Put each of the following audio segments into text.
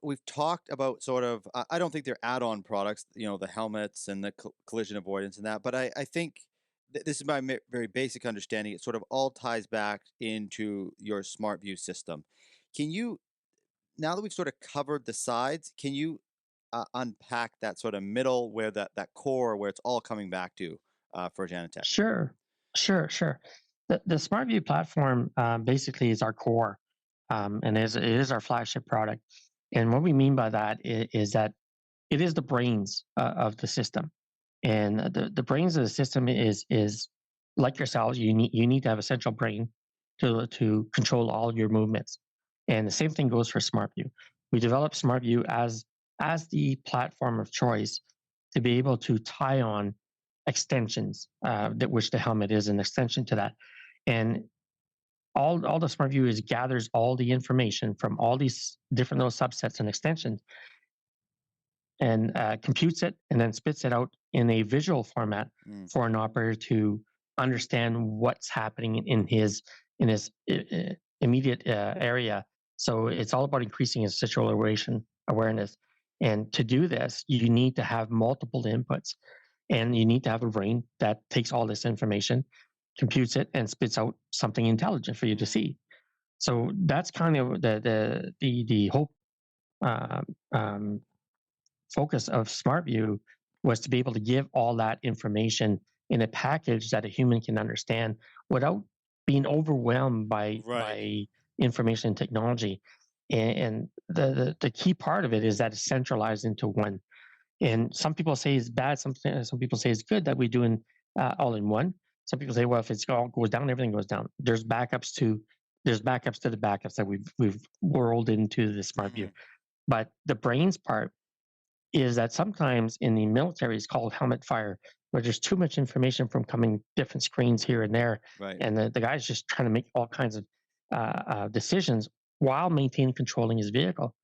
we've talked about sort of I don't think they're add-on products, the helmets and the collision avoidance and that, but I think this is my very basic understanding. It sort of all ties back into your smart view system. Can you, now that we've sort of covered the sides, can you unpack that sort of middle where that core where it's all coming back to for Jannatec? Sure, sure. The SmartView platform basically is our core, and it is our flagship product. And what we mean by that is that it is the brains of the system, and the brains of the system is like yourselves. You need to have a central brain to control all of your movements, and the same thing goes for SmartView. We developed SmartView as the platform of choice to be able to tie on extensions, that which the helmet is an extension to that. And all the smart view is gathers all the information from all these different little subsets and extensions and computes it and then spits it out in a visual format Mm, for an operator to understand what's happening in his immediate area. So it's all about increasing his situational awareness. And to do this, you need to have multiple inputs, and you need to have a brain that takes all this information, computes it, and spits out something intelligent for you to mm, see. So that's kind of the whole um, um, focus of SmartView, was to be able to give all that information in a package that a human can understand without being overwhelmed by right. information and technology. And the key part of it is that it's centralized into one. And some people say it's bad. Some people say it's good that we do in all in one. Some people say, well, if it's all goes down, everything goes down. There's backups to the backups that we've rolled into the smart view. Hmm. But the brains part is that sometimes in the military it's called helmet fire, where there's too much information from coming different screens here and there, Right. and the guy's just trying to make all kinds of decisions while maintaining controlling his vehicle.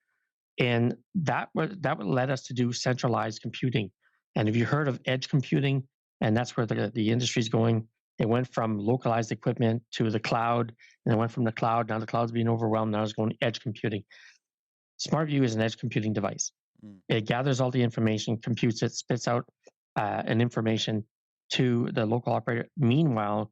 And that would led us to do centralized computing. And have you heard of edge computing? And that's where the industry's going. It went from localized equipment to the cloud, and it went from the cloud. Now the cloud's being overwhelmed. Now it's going to edge computing. SmartView is an edge computing device. Mm. It gathers all the information, computes it, spits out an information to the local operator. Meanwhile,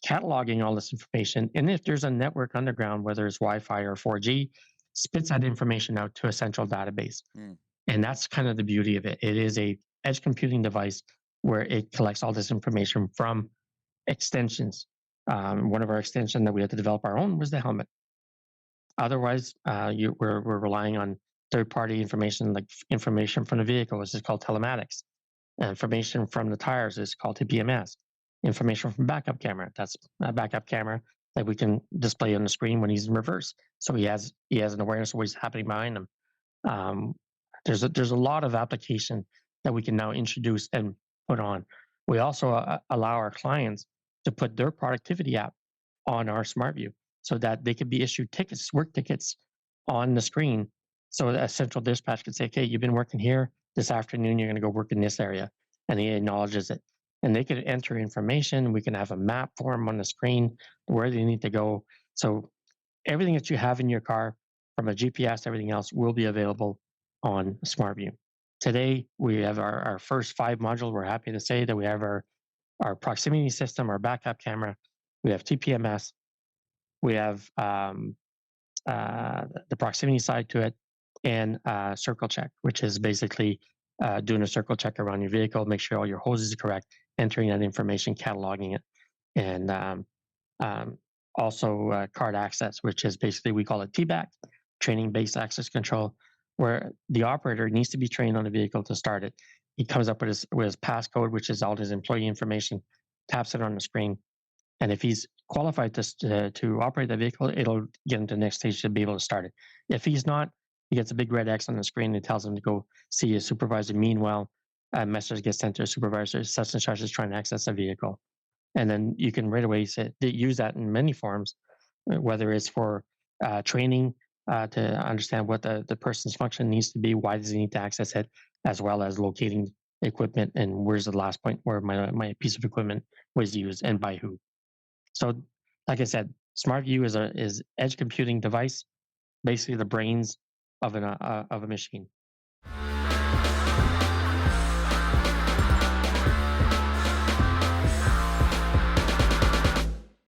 cataloging all this information, and if there's a network underground, whether it's Wi-Fi or 4G, spits that information out to a central database. Mm. And that's kind of the beauty of it. It is a edge computing device where it collects all this information from extensions. One of our extensions that we had to develop our own was the helmet. Otherwise, we're relying on third-party information, like information from the vehicle, which is called telematics. Information from the tires is called TPMS. Information from backup camera, that's a backup camera that we can display on the screen when he's in reverse. So he has an awareness of what's happening behind him. Um, there's a lot of application that we can now introduce and put on. We also allow our clients to put their productivity app on our smart view so that they could be issued tickets, work tickets on the screen. So a central dispatch could say, okay, you've been working here this afternoon, you're going to go work in this area. And he acknowledges it. And they could enter information. We can have a map for them on the screen where they need to go. So everything that you have in your car, from a GPS, everything else, will be available on SmartView. Today, we have our first 5 modules. We're happy to say that we have our proximity system, our backup camera, we have TPMS, we have the proximity side to it, and circle check, which is basically doing a circle check around your vehicle, make sure all your hoses are correct, entering that information, cataloging it, and um, also card access, which is basically, we call it TBAC, training based access control, where the operator needs to be trained on the vehicle to start it. He comes up with his passcode, which is all his employee information, taps it on the screen, and if he's qualified to operate the vehicle, it'll get him to the next stage to be able to start it. If he's not, he gets a big red X on the screen and tells him to go see his supervisor. Meanwhile, a message gets sent to a supervisor, such and such is trying to access a vehicle. And then you can right away use that in many forms, whether it's for training to understand what the person's function needs to be, why does he need to access it, as well as locating equipment and where's the last point where my piece of equipment was used and by who. So, like I said, SmartView is edge computing device, basically the brains of a machine.